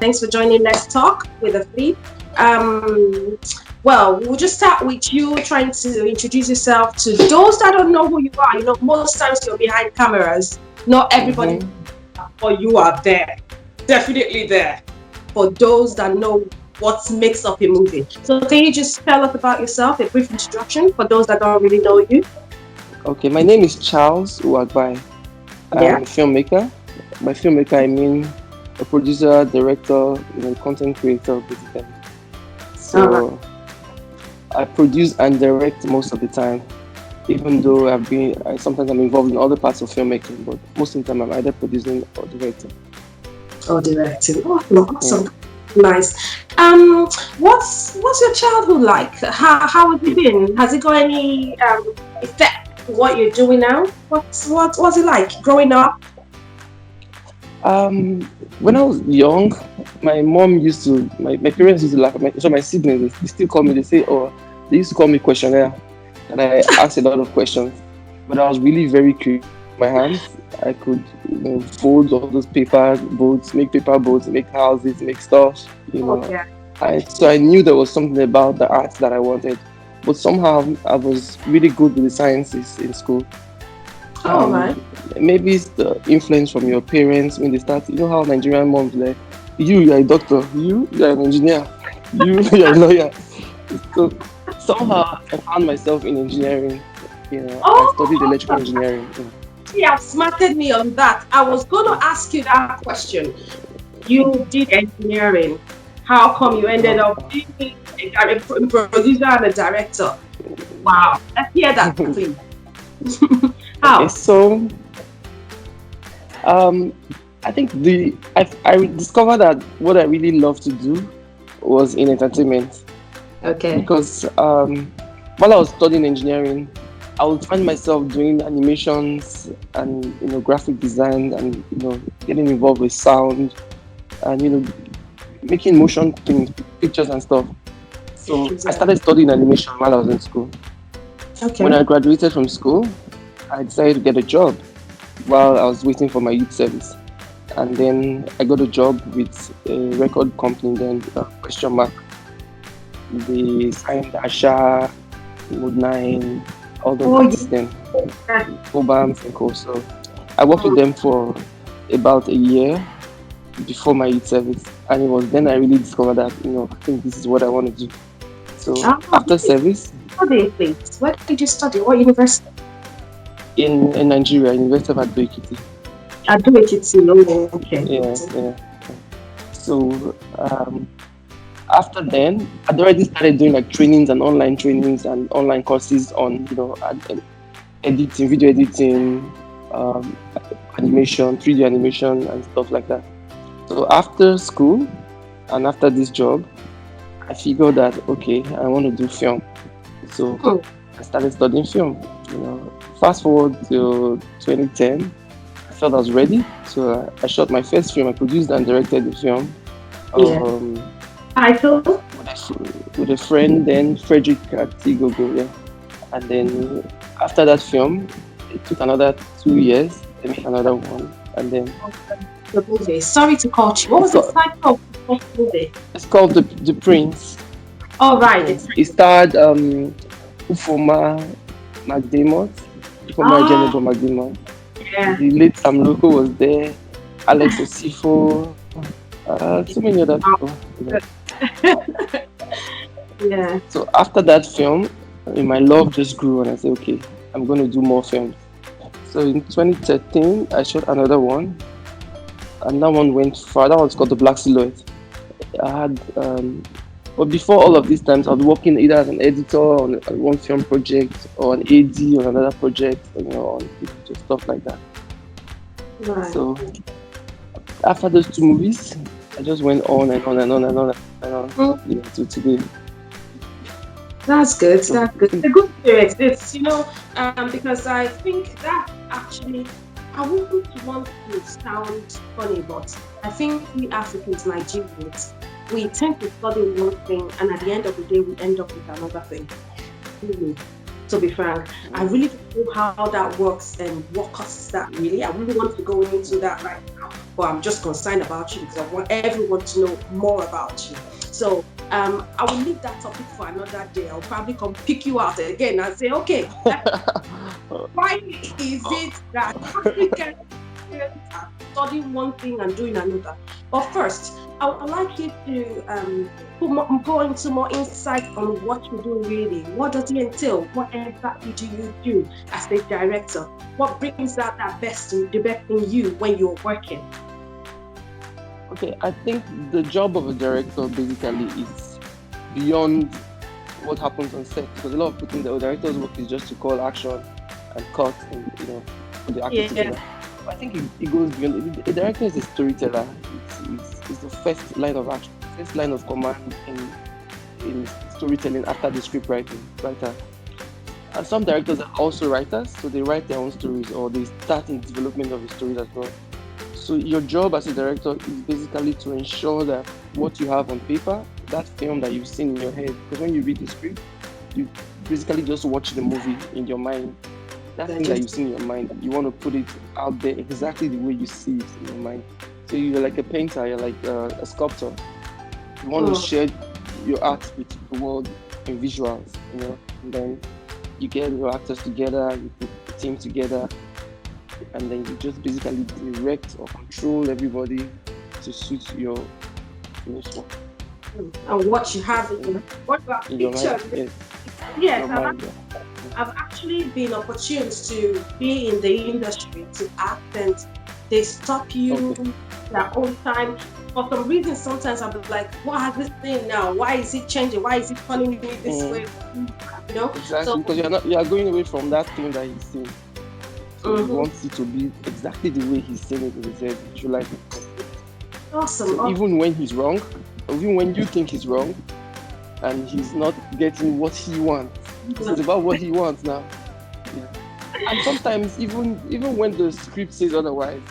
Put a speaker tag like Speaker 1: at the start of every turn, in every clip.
Speaker 1: Thanks for joining Let's Talk with Theflip. Well, we'll just start with you trying to introduce yourself to those that don't know who you are. Most times you're behind cameras. Not everybody, but you are there. Definitely there. For those that know what makes up a movie. So can you just tell us about yourself, a brief introduction for those that don't really know you?
Speaker 2: Okay, my name is Charles Uwagbai. I'm a filmmaker. By filmmaker, I mean a producer, director, content creator, basically. So I produce and direct most of the time, even though sometimes I'm involved in other parts of filmmaking, but most of the time I'm either producing or directing.
Speaker 1: Oh, directing. Oh, awesome. Yeah. Nice. What's your childhood like? How has it been? Has it got any effect on what you're doing now? What's it like growing up?
Speaker 2: When I was young, my parents used to laugh at me. So my siblings, they still call me. They used to call me questionnaire, and I asked a lot of questions. But I was really very creative with my hands. I could fold all those paper boats, make paper boats, make houses, make stuff. So I knew there was something about the arts that I wanted. But somehow I was really good with the sciences in school.
Speaker 1: Right.
Speaker 2: Maybe it's the influence from your parents when they start. You know how Nigerian moms like, you're a doctor, you're an engineer, you're a lawyer. So somehow I found myself in engineering. I studied electrical engineering.
Speaker 1: You outsmarted me on that. I was going to ask you that question. You did engineering. How come you ended up being a producer and a director? Wow. Let's hear that, please. How?
Speaker 2: Okay, so I think I discovered that what I really love to do was in entertainment.
Speaker 1: Okay.
Speaker 2: Because while I was studying engineering, I would find myself doing animations and graphic design and getting involved with sound and making motion things, pictures and stuff. So I started studying animation while I was in school.
Speaker 1: Okay.
Speaker 2: When I graduated from school, I decided to get a job while I was waiting for my youth service. And then I got a job with a record company then, PRECIOUS.A. They signed Asha, Mode 9, all those artists then, Obams and co. So I worked with them for about a year before my youth service. And it was then I really discovered that, I think this is what I want to do. So after service...
Speaker 1: Where did you study? What university?
Speaker 2: In Nigeria, University of Ado-Ekiti.
Speaker 1: Ado-Ekiti, okay.
Speaker 2: Yeah. So after then, I'd already started doing like trainings and online courses on editing, video editing, animation, 3D animation and stuff like that. So after school and after this job, I figured that okay, I want to do film. So I started studying film. Fast forward to 2010, I felt I was ready. So I shot my first film. I produced and directed the film. With a friend, then Frederick at Tigogo, yeah. And then after that film, it took another 2 years. I made another one, and then
Speaker 1: the movie. Sorry to call you. What was the title of the movie?
Speaker 2: It's called The Prince.
Speaker 1: Oh right.
Speaker 2: It starred Ufoma McDermott. Jennifer McDermott.
Speaker 1: Yeah.
Speaker 2: The late Sam Loco was there. Alex Osifo. So many other people.
Speaker 1: Yeah.
Speaker 2: So after that film, my love just grew, and I said, okay, I'm going to do more films. So in 2013, I shot another one, and that one went far. That one's called The Black Silhouette. I had, but before all of these times, I was working either as an editor on one film project or an AD on another project, on just stuff like that.
Speaker 1: Right.
Speaker 2: So after those two movies, I just went on and on and on and on and on to today.
Speaker 1: That's good. It's a good spirit. It's because I think that actually, I wouldn't want to sound funny, but I think we Africans, Nigerians, we tend to study one thing, and at the end of the day, we end up with another thing. So to be frank. I really don't know how that works and what causes that really. I really want to go into that right now, but I'm just concerned about you because I want everyone to know more about you. So I will leave that topic for another day. I'll probably come pick you out again and say, okay, why is it that African parents are studying one thing and doing another? But first, I would like you to go into more insight on what you do really. What does it entail? What exactly do you do as a director? What brings out the best in you when you're working?
Speaker 2: Okay, I think the job of a director basically is beyond what happens on set, because a lot of people think that the director's work is just to call action and cut and put the actors together. I think it goes beyond. A director is a storyteller. It's the first line of action, first line of command in storytelling after the script writer. And some directors are also writers, so they write their own stories or they start in development of the stories as well. So your job as a director is basically to ensure that what you have on paper, that film that you've seen in your head, because when you read the script, you basically just watch the movie in your mind. That thing that you see in your mind, you want to put it out there exactly the way you see it in your mind. So you're like a painter, you're like a sculptor. You want to share your art with the world in visuals, and then you get your actors together, you put the team together, and then you just basically direct or control everybody to suit your finished work.
Speaker 1: And what you have in your picture. Yes, I've actually been opportune to be in the industry to act, and they stop you their own time. For some reason, sometimes I'll be like, what has this thing now? Why is it changing? Why is it calling me this way?
Speaker 2: Exactly, so, because you are going away from that thing that he's saying. So he wants it to be exactly the way he's saying it in his head. You like it.
Speaker 1: Awesome.
Speaker 2: So even when he's wrong, even when you think he's wrong, and he's not getting what he wants, it's about what he wants now. Yeah. And sometimes even when the script says otherwise,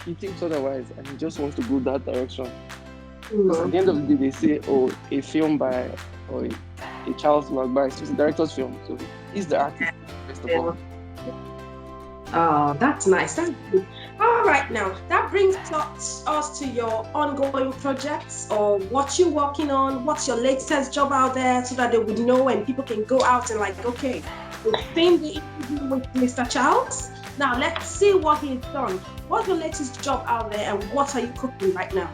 Speaker 2: he thinks otherwise, and he just wants to go that direction. Because at the end of the day, they say, "Oh, a film by or a Charles Uwagbai, it's a director's film, so he's the artist first of all."
Speaker 1: Oh, that's nice. That's good. All right, now that brings us to your ongoing projects or what you're working on. What's your latest job out there, so that they would know and people can go out and like, okay, we've seen the interview with Mr. Charles. Now let's see what he's done. What's your latest job out there, and what are you cooking right now?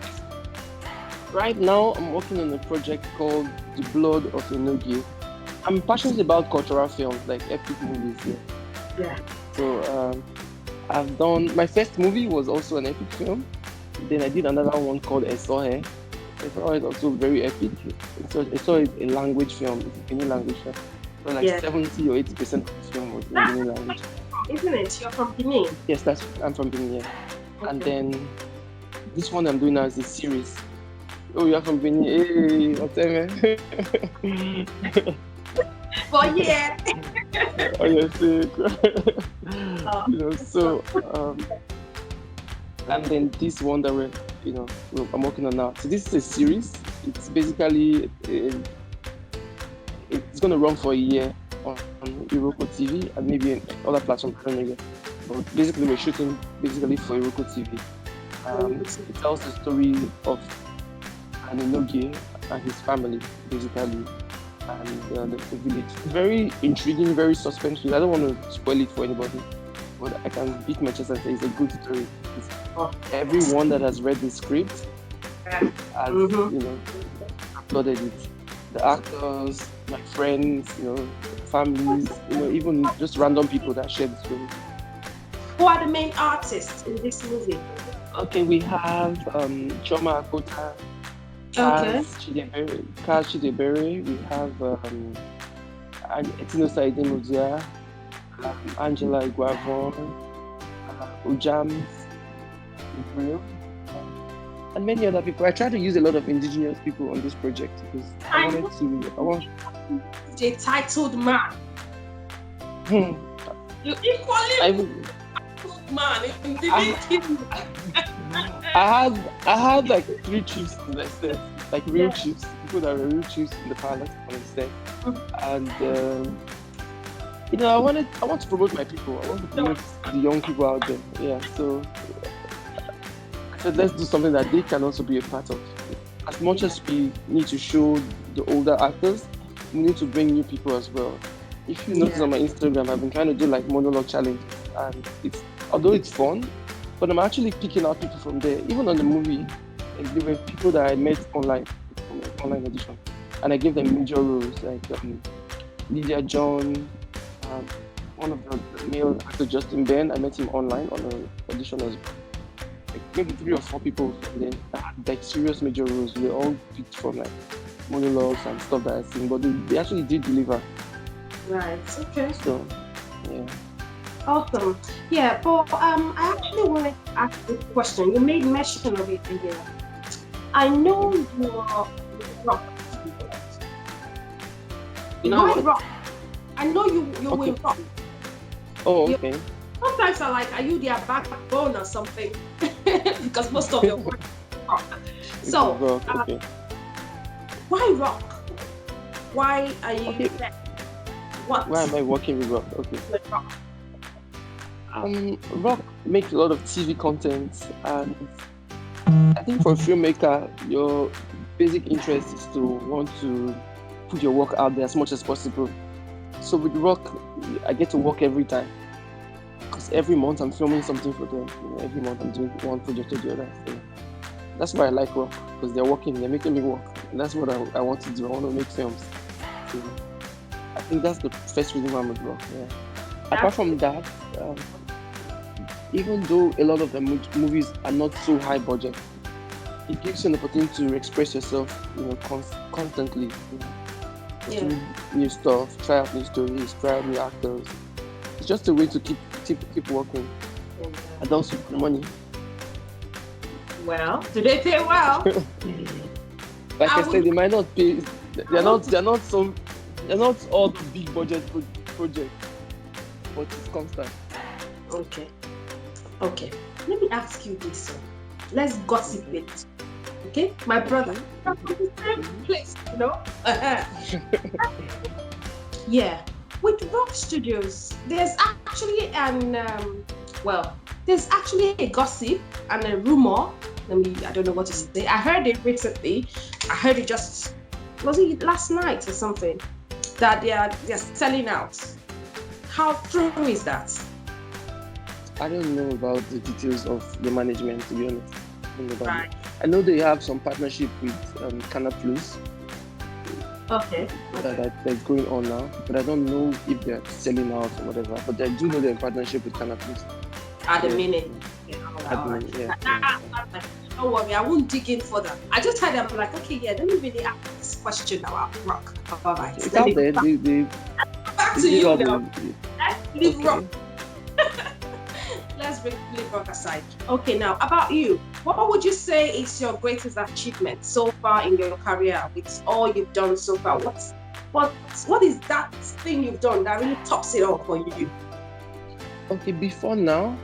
Speaker 2: Right now, I'm working on a project called The Blood of Enogie. I'm passionate about cultural films, like epic movies.
Speaker 1: Yeah.
Speaker 2: So I've done, my first movie was also an epic film. Then I did another one called Esohe. Esohe is also very epic. Esohe is a language film, it's a Benin language film. So like 70 or 80% of the film was in Benin language.
Speaker 1: Isn't it? You're from Benin?
Speaker 2: Yes, I'm from Benin, yeah. Okay. And then this one I'm doing now is a series. Oh, you're from Benin? Hey, what's that, man?
Speaker 1: But yeah.
Speaker 2: Oh, you're sick. So and then this one that I'm working on now. So this is a series. It's basically it's gonna run for a year on Iroko TV and maybe in other platforms. I don't know yet. But basically, we're shooting for Iroko TV. It tells the story of an Enogie and his family, basically. And the village. It's very intriguing, very suspenseful. I don't want to spoil it for anybody, but I can beat my chest and say it's a good story. Everyone that has read the script has, applauded it. The actors, my friends, families, even just random people that share the story.
Speaker 1: Who are the main artists in this movie?
Speaker 2: Okay, we have Choma Akota, Kaz Chidebere, we have Etino Saide Angela Iguavon, Ujams, and many other people. I try to use a lot of indigenous people on this project because I want
Speaker 1: the titled man. You equally man.
Speaker 2: I had like 3 chiefs in the set, like real chiefs, people that were real chiefs in the palace on the set, and I want to promote my people. I want to promote the young people out there. Yeah, so I said let's do something that they can also be a part of. As much as we need to show the older actors, we need to bring new people as well. If you notice on my Instagram, I've been trying to do like monologue challenges, and it's although it's fun, but I'm actually picking out people from there. Even on the movie, like, there were people that I met online audition, and I gave them major roles like Lydia John, um, one of the male actors, Justin Ben. I met him online on an audition as well. Like maybe 3 or 4 people from there that had like serious major roles. They all picked from like monologues and stuff that I sing, but they actually did deliver.
Speaker 1: Right. Okay.
Speaker 2: So, yeah.
Speaker 1: Awesome. Yeah, but I actually wanted to ask this question. You made mention of it again. I know you are rock.
Speaker 2: You know
Speaker 1: Why
Speaker 2: what?
Speaker 1: rock? I know you
Speaker 2: Okay.
Speaker 1: will rock.
Speaker 2: Oh,
Speaker 1: You-
Speaker 2: okay.
Speaker 1: Sometimes I like, are you their backbone or something? Because most of your work is rock. So,
Speaker 2: Rock, okay.
Speaker 1: why rock? Why are you
Speaker 2: Okay.
Speaker 1: there? What?
Speaker 2: Why am I working with Rock? Okay.
Speaker 1: with rock?
Speaker 2: Rock makes a lot of TV content, and I think for a filmmaker, your basic interest is to want to put your work out there as much as possible. So with Rock, I get to work every time because every month I'm filming something for them. Every month I'm doing one project or the other. So that's why I like Rock, because they're working, they're making me work, and that's what I want to do. I want to make films. So I think that's the first reason why I'm with Rock. Yeah. Apart from that, even though a lot of the movies are not so high budget, it gives you an opportunity to express yourself, constantly.
Speaker 1: Yeah.
Speaker 2: Do new stuff, try out new stories, try out new actors. It's just a way to keep working, and also the money.
Speaker 1: Well, do they pay well?
Speaker 2: Like
Speaker 1: I
Speaker 2: I said,
Speaker 1: would-
Speaker 2: they might not pay. They're not all the big budget projects, but it's constant.
Speaker 1: Okay. Okay. Let me ask you this one. Let's gossip it. Okay? My brother. We're from the same place, you know? Yeah. With Rock Studios, there's actually there's actually a gossip and a rumor. I don't know what to say. I heard it recently. I heard it was it last night or something? That they're selling out. How true is that?
Speaker 2: I don't know about the details of the management, to be honest. I don't know about
Speaker 1: Right.
Speaker 2: it. I know they have some partnership with Canal Plus
Speaker 1: Okay.
Speaker 2: that's going on now, but I don't know if they're selling out or whatever. But I do know they're in partnership with Canal Plus.
Speaker 1: At the
Speaker 2: Yeah.
Speaker 1: minute.
Speaker 2: At the moment, yeah.
Speaker 1: Don't worry, I won't dig in further. I just had them like, okay, yeah, let me really ask this question about Rock. All right.
Speaker 2: It's
Speaker 1: Let
Speaker 2: out
Speaker 1: me
Speaker 2: there.
Speaker 1: back
Speaker 2: They
Speaker 1: to
Speaker 2: did
Speaker 1: you
Speaker 2: all
Speaker 1: now.
Speaker 2: the
Speaker 1: Let's leave Rock. Let's leave Rock aside. Okay, now about you. What would you say is your greatest achievement so far in your career with all you've done so far? What is that thing you've done that really tops it all for you?
Speaker 2: Okay, before now,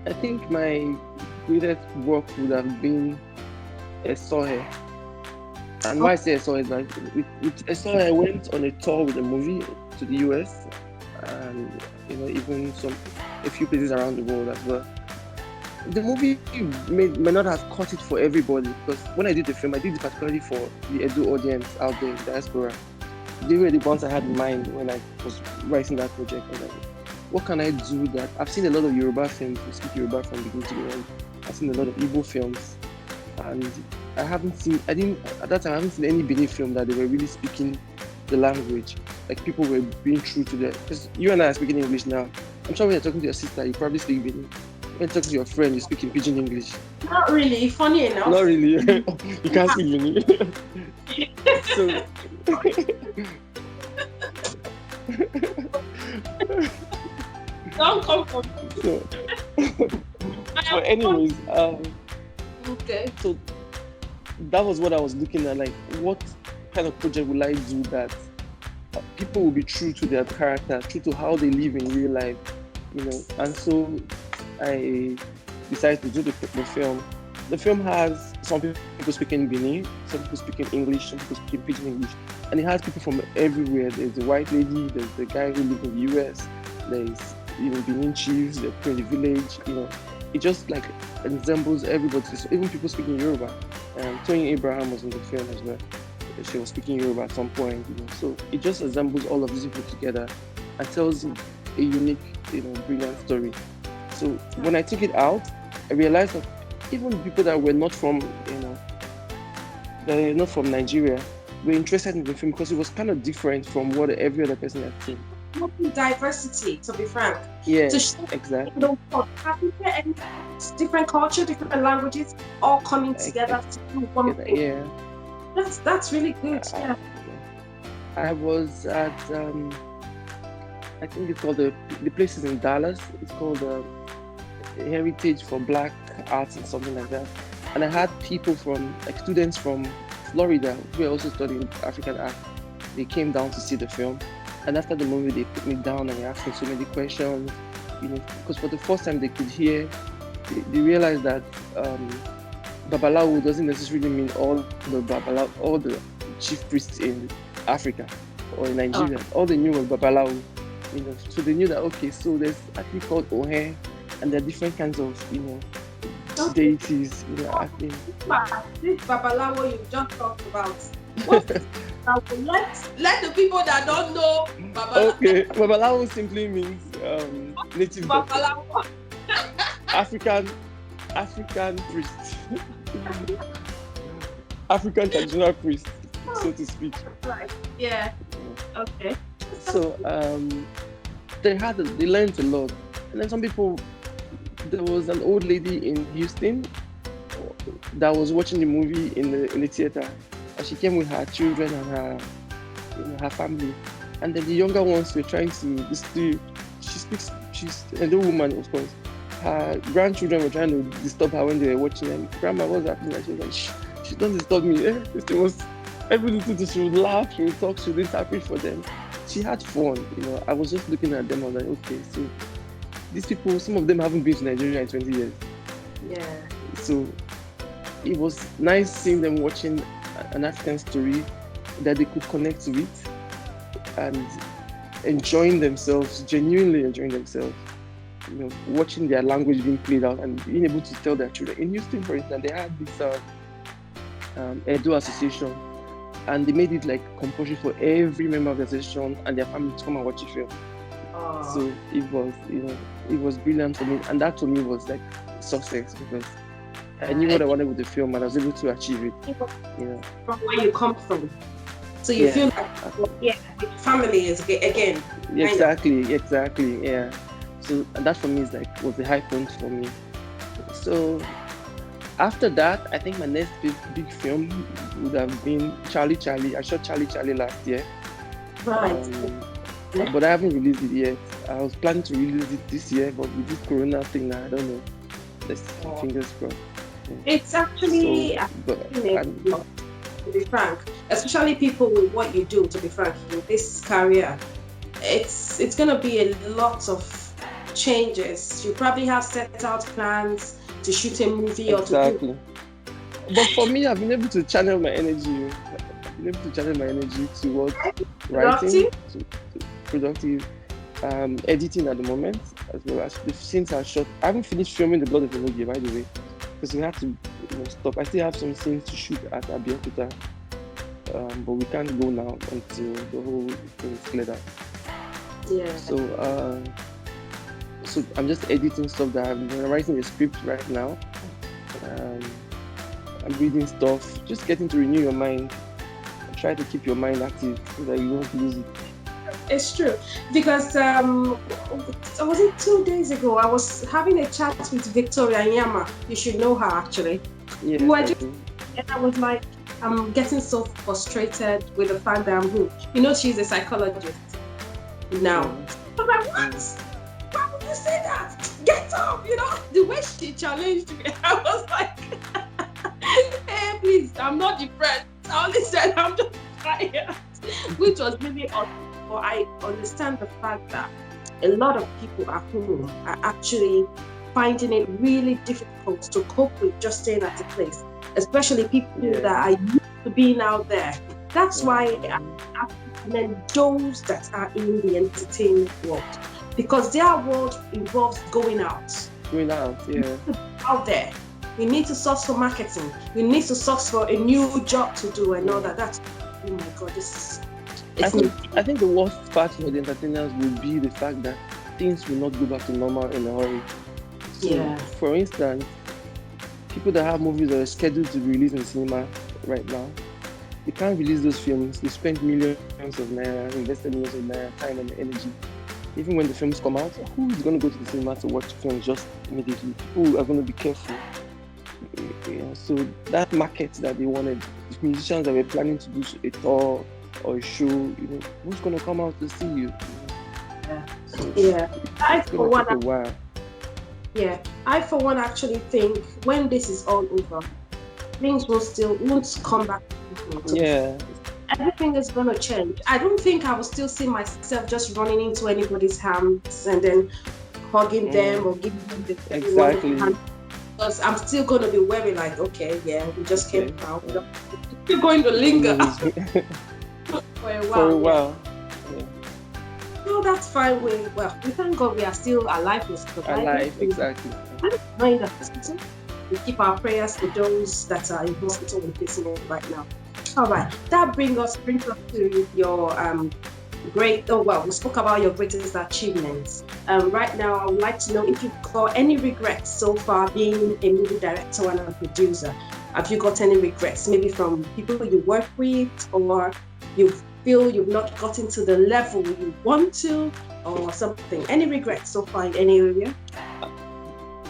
Speaker 2: I think my greatest work would have been Sohe. And why I say Sohe is that with Sohe, I went on a tour with a movie to the US, and even a few places around the world as well. The movie may not have caught it for everybody, because when I did the film, I did it particularly for the Edo audience out there in diaspora. They were the ones I had in mind when I was writing that project. I was like, what can I do that? I've seen a lot of Yoruba films, we speak Yoruba from beginning to the end. I've seen a lot of Igbo films, and at that time I haven't seen any Benin film that they were really speaking the language. Like people were being true to that. Because you and I are speaking English now. I'm sure when you're talking to your sister, you probably speak Benin. When you're talking to your friend, you speak in Pidgin English.
Speaker 1: Not really. Funny enough.
Speaker 2: Not really. You can't speak Benin. So.
Speaker 1: Don't come from
Speaker 2: So anyways,
Speaker 1: okay.
Speaker 2: so that was what I was looking at. Like, what kind of project will I do that people will be true to their character, true to how they live in real life, And so I decided to do the film, the film has some people speaking Benin, some people speaking English, some people speaking Pidgin English, and it has people from everywhere. There's a white lady, there's the guy who lives in the US, there's Benin chiefs, they're in the village. It just like resembles everybody. So even people speaking Yoruba. Tony Abraham was in the film as well. She was speaking Yoruba at some point. So it just resembles all of these people together and tells a unique, brilliant story. So when I took it out, I realized that even people that were not from, they're not from Nigeria, were interested in the film because it was kind of different from what every other person had seen.
Speaker 1: Diversity, to be frank.
Speaker 2: Yeah, exactly.
Speaker 1: Having different culture, different languages, all coming together to do one thing.
Speaker 2: Yeah.
Speaker 1: That's really good. Yeah.
Speaker 2: I was at I think it's called the place is in Dallas. It's called Heritage for Black Arts and something like that. And I had people from students from Florida who were also studying African art. They came down to see the film. And after the movie, they put me down and they asked me so many questions, because for the first time they could hear, they realized that Babalawo doesn't necessarily mean all the chief priests in Africa or in Nigeria. All they knew was Babalawo, So they knew that, okay, so there's actually called Ohe, and there are different kinds of, deities.
Speaker 1: This Babalawo you just talked about. Let the people that don't know Babalawo.
Speaker 2: Okay, Babalawo simply means native
Speaker 1: Babalawo.
Speaker 2: African priest. African traditional priest, so to speak.
Speaker 1: Right. Yeah. Okay.
Speaker 2: So they learned a lot, and then some people. There was an old lady in Houston that was watching the movie in the theater, and she came with her children and her family, and then the younger ones were trying to. She's an old woman, of course. Her grandchildren were trying to disturb her when they were watching, and Grandma, what's happening? And she was like, "Shh, don't disturb me." This thing was every little thing. She would laugh, she would talk, she would interpret for them. She had fun, I was just looking at them. I was like, okay, so these people, some of them haven't been to Nigeria in 20 years.
Speaker 1: Yeah.
Speaker 2: So it was nice seeing them watching an African story that they could connect with and enjoying themselves, genuinely enjoying themselves. Watching their language being played out and being able to tell their children. In Houston, for instance, they had this Edo Association, and they made it like compulsory for every member of the association and their family to come and watch the film. So it was brilliant for me, and that to me was like success because I knew what I wanted with the film and I was able to achieve it.
Speaker 1: From where you come from, so you feel like family is again.
Speaker 2: Exactly. Yeah. So that for me was the high point for me. So after that, I think my next big film would have been Charlie. I shot Charlie last year.
Speaker 1: Right.
Speaker 2: But I haven't released it yet. I was planning to release it this year, but with this Corona thing now, I don't know. Let's fingers crossed. Yeah.
Speaker 1: It's actually, to be frank, especially people with what you do, to be frank, in this career, it's going to be a lot of changes. You probably have set out plans to shoot a movie or to do.
Speaker 2: But for me, I've been able to channel my energy. Towards writing, to productive, editing at the moment, as well as since I haven't finished filming The Blood of Uwagbai, by the way, because we had to stop. I still have some scenes to shoot at Abeokuta, but we can't go now until the whole thing is cleared out.
Speaker 1: Yeah.
Speaker 2: So I'm just editing stuff that I'm writing a script right now. I'm reading stuff, just getting to renew your mind. Try to keep your mind active so that you won't lose it.
Speaker 1: It's true, because was it 2 days ago? I was having a chat with Victoria Nyama. You should know her actually.
Speaker 2: Yes,
Speaker 1: and I was like, I'm getting so frustrated with the fact that I'm who. She's a psychologist now. I'm like, what? Why would you say that? Get up, the way she challenged me. I was like, hey, please, I'm not depressed. I only said I'm just tired, which was really odd. But I understand the fact that a lot of people at home are actually finding it really difficult to cope with just staying at a place, especially people
Speaker 2: Yeah.
Speaker 1: that are used to being out there. That's why I recommend those that are in the entertainment world, because their world involves going out.
Speaker 2: Going out, yeah.
Speaker 1: Out there. You need to source for marketing. You need to source for a new job to do and all that. That's, oh my God, this is...
Speaker 2: I think the worst part for the entertainers will be the fact that things will not go back to normal in a hurry. So, for instance, people that have movies that are scheduled to be released in cinema right now, they can't release those films. They spent millions of naira, invested millions of naira, time and energy. Even when the films come out, who is going to go to the cinema to watch films just immediately? Who are going to be careful? Yeah, so that market that they wanted, the musicians that were planning to do a tour or a show, who's going to come out to see you?
Speaker 1: It's going to take a while. Yeah, I for one actually think when this is all over, things won't come back. Everything is going to change. I don't think I will still see myself just running into anybody's hands and then hugging them or giving them the
Speaker 2: exactly.
Speaker 1: Because I'm still going to be wearing like, okay, we just came out. We're still going to linger for a while.
Speaker 2: Yeah.
Speaker 1: No, that's fine. We thank God we are still alive.
Speaker 2: Exactly.
Speaker 1: Not in the hospital. We keep our prayers for those that are in hospital and facing it right now. All right, that brings us to your we spoke about your greatest achievements. Right now, I would like to know if you've got any regrets so far being a movie director and a producer. Have you got any regrets, maybe from people you work with, or you feel you've not gotten to the level you want to, or something? Any regrets so far in any area?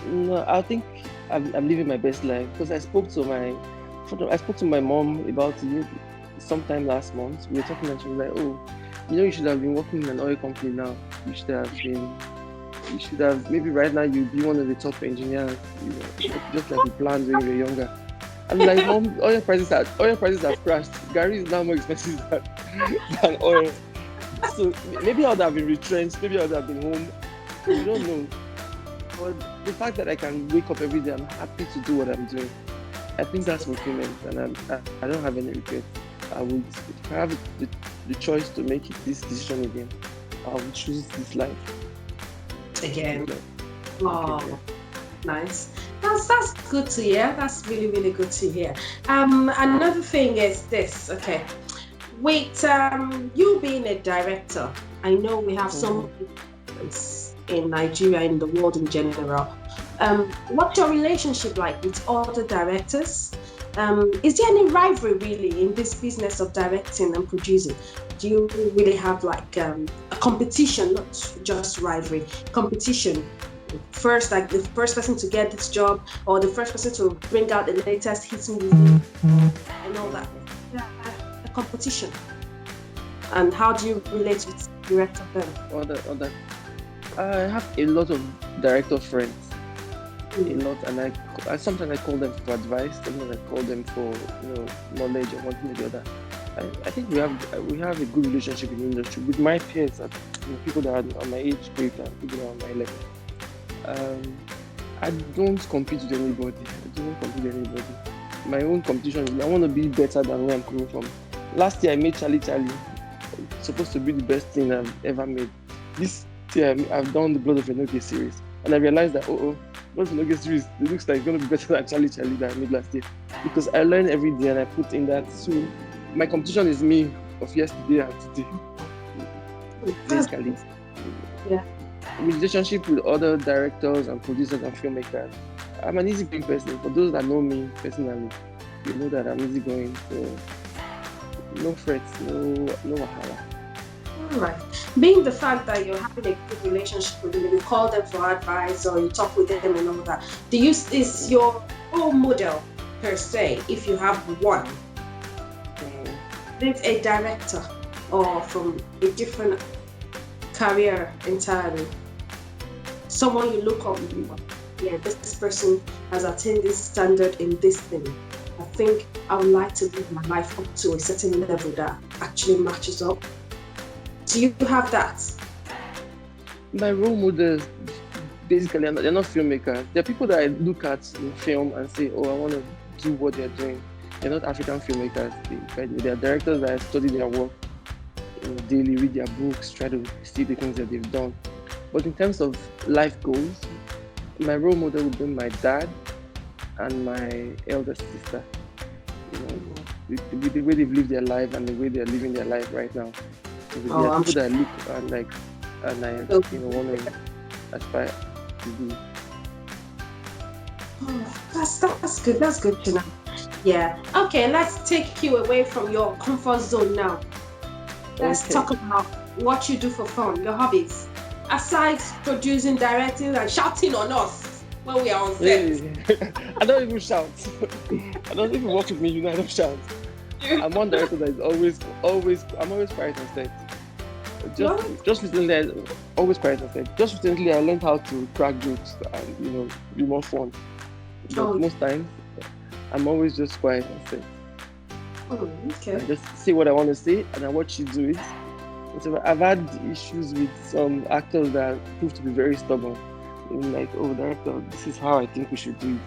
Speaker 2: No, I think I'm living my best life, because I spoke to my mom about it sometime last month. We were talking and she was like, you should have been working in an oil company now. You should have, maybe right now you'd be one of the top engineers, just like you planned when you were younger. I'm like, Mom, oil prices have crashed. Gary is now more expensive than oil. So maybe I would have been retrenched, maybe I would have been home. You don't know. But the fact that I can wake up every day, I'm happy to do what I'm doing. I think that's fulfillment, and I don't have any regrets. I would, if I have the choice to make this decision again, I would choose this life
Speaker 1: again. Nice. That's good to hear. That's really, really good to hear. Another thing is this. Okay, with you being a director, I know we have some in Nigeria, in the world in general. What's your relationship like with other directors? Is there any rivalry really in this business of directing and producing? Do you really have like a competition, not just rivalry, competition? The first person to get this job, or the first person to bring out the latest hit movie and all that. A competition. And how do you relate with the rest of them?
Speaker 2: I have a lot of director friends. A lot, and I sometimes I call them for advice, sometimes I call them for knowledge or one thing or the other. I think we have a good relationship in the industry with my peers, people that are on my age group and people that are on my level. I don't compete with anybody. My own competition is I want to be better than where I'm coming from. Last year I made Charlie. It's supposed to be the best thing I've ever made. This year I've done the Blood of Enoge series, and I realized that Blood of Enoge series, it looks like it's going to be better than Charlie that I made last year, because I learn every day and I put in that. So my competition is me of yesterday and today. Basically.
Speaker 1: Yeah.
Speaker 2: Relationship with other directors and producers and filmmakers. I'm an easygoing person. For those that know me personally, you know that I'm easygoing. So no frets, no wahala.
Speaker 1: All right. Being the fact that you're having a good relationship with them, you call them for advice or you talk with them and all that. Is your role model per se, if you have one, it's a director or from a different career entirely? Someone you look up to, this person has attained this standard in this thing. I think I would like to live my life up to a certain level that actually matches up. Do you have that?
Speaker 2: My role models, basically they're not filmmakers. They're people that I look at in film and say, oh, I want to do what they're doing. They're not African filmmakers. They're directors that I study their work, daily, read their books, try to see the things that they've done. But in terms of life goals, my role model would be my dad and my eldest sister. The way they've lived their life and the way they're living their life right now. So they are people that I look and I want to aspire to do.
Speaker 1: Oh, that's good. That's good to know. Yeah. Okay, let's take you away from your comfort zone now. Let's talk about what you do for fun, your hobbies. Aside producing, directing, and shouting on us when we are on set.
Speaker 2: Hey. I don't even shout. I don't even work with me, I don't shout. I'm one director that is I'm always quiet on set. Just recently, always quiet on set. Just recently, I learned how to crack jokes and be more fun. But most times, I'm always just quiet on set.
Speaker 1: Okay.
Speaker 2: I just say what I want to say, and I watch you do it. And so I've had issues with some actors that prove to be very stubborn. Like, oh, director, this is how I think we should do it.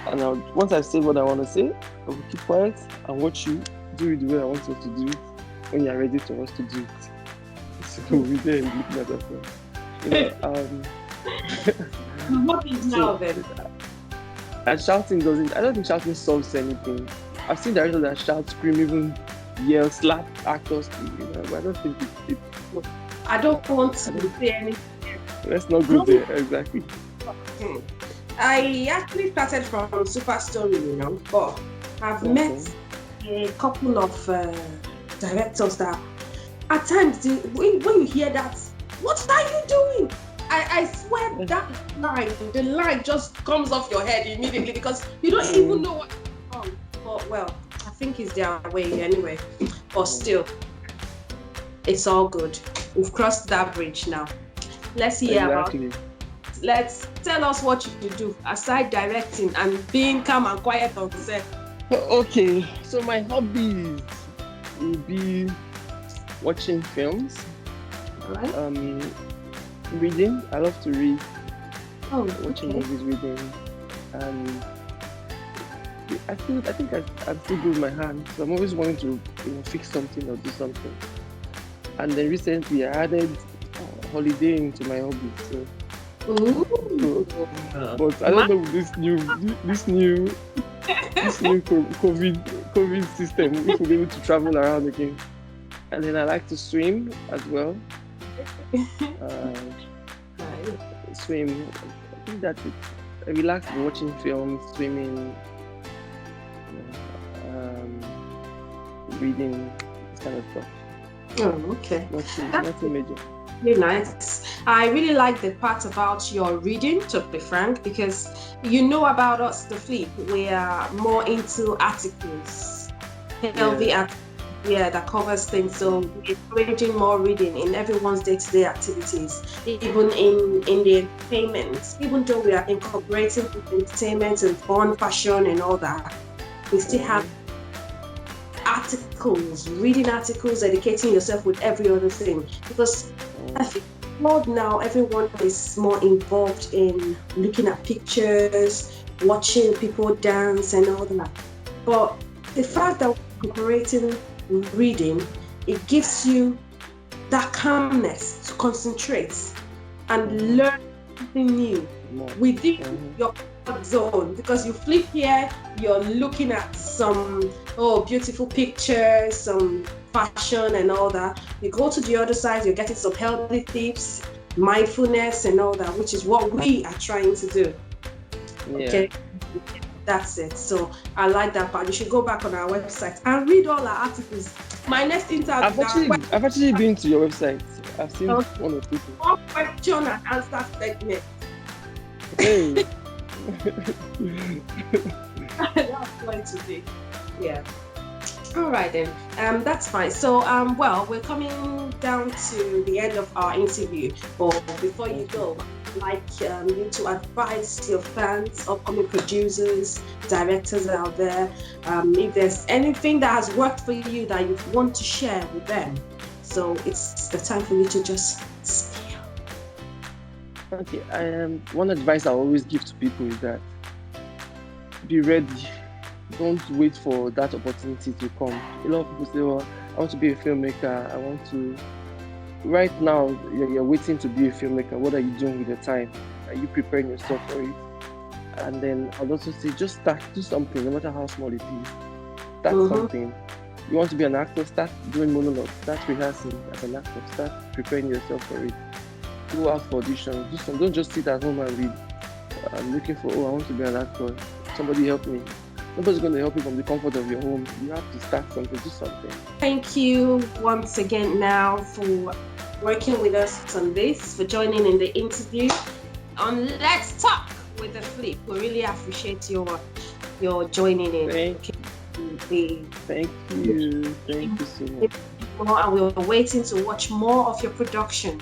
Speaker 2: And once I say what I want to say, I will keep quiet and watch you do it the way I want you to do it when you're ready for us to do it. So we'll be there looking at ourselves.
Speaker 1: What is now then?
Speaker 2: And shouting I don't think shouting solves anything. I've seen directors that shout, scream, even yell, slap actors, but I don't think it.
Speaker 1: I don't want to say anything.
Speaker 2: Let's not go there, exactly.
Speaker 1: I actually started from Super Story, but I've met a couple of directors that at times, when you hear that, what are you doing? I swear that the line just comes off your head immediately because you don't even know what's wrong. But well, I think it's their way anyway. But still, it's all good. We've crossed that bridge now. Let's hear about it. Let's tell us what you do aside directing and being calm and quiet on set.
Speaker 2: Okay, so my hobbies will be watching films, reading. I love to read. Watching movies, reading, and I think I'm still good with my hands. So I'm always wanting to fix something or do something. And then recently I added holidaying to my hobbies. So. But I don't know this new COVID system if we'll be able to travel around again. And then I like to swim as well. Swim. I think that's it. I relax watching films, swimming, reading, this kind of stuff.
Speaker 1: Oh, okay.
Speaker 2: Nothing major.
Speaker 1: Really nice. I really like the part about your reading, to be frank, because about us, Theflip, we are more into articles, healthy articles, that covers things. So we're encouraging more reading in everyone's day-to-day activities, even in the entertainment. Even though we are incorporating entertainment and fun, fashion, and all that, we still have articles, reading articles, educating yourself with every other thing. Because I think now everyone is more involved in looking at pictures, watching people dance and all that. But the fact that we're incorporating reading, it gives you that calmness to concentrate and learn something new within your zone, because you flip here, you're looking at some beautiful pictures, some fashion and all that. You go to the other side, you're getting some healthy tips, mindfulness and all that, which is what we are trying to do. Okay, that's it. So I like that part. You should go back on our website and read all our articles. My next interview,
Speaker 2: I've actually been to your website. I've seen one or two things.
Speaker 1: One question and answer segment.
Speaker 2: Hey.
Speaker 1: That's going to be, all right then, that's fine. So we're coming down to the end of our interview, but before you go, I'd like you to advise your fans, upcoming producers, directors out there, if there's anything that has worked for you that you want to share with them. So it's the time for you to just spill.
Speaker 2: Okay, one advice I always give to people is that be ready. Don't wait for that opportunity to come. A lot of people say, "Well, I want to be a filmmaker. I want to." Right now, you're waiting to be a filmmaker. What are you doing with your time? Are you preparing yourself for it? And then I'd also say, just start, do something, no matter how small it is. Start something. You want to be an actor? Start doing monologues. Start rehearsing as an actor. Start preparing yourself for it. Go out for auditions. Do some. Don't just sit at home and read. I'm looking for. Oh, I want to be an actor. Somebody help me. Nobody's going to help you from the comfort of your home. You have to start something. Do something.
Speaker 1: Thank you once again now for working with us on this, for joining in the interview on Let's Talk with Theflip. We really appreciate your joining in.
Speaker 2: Thank you. Thank you so much.
Speaker 1: And we're waiting to watch more of your production.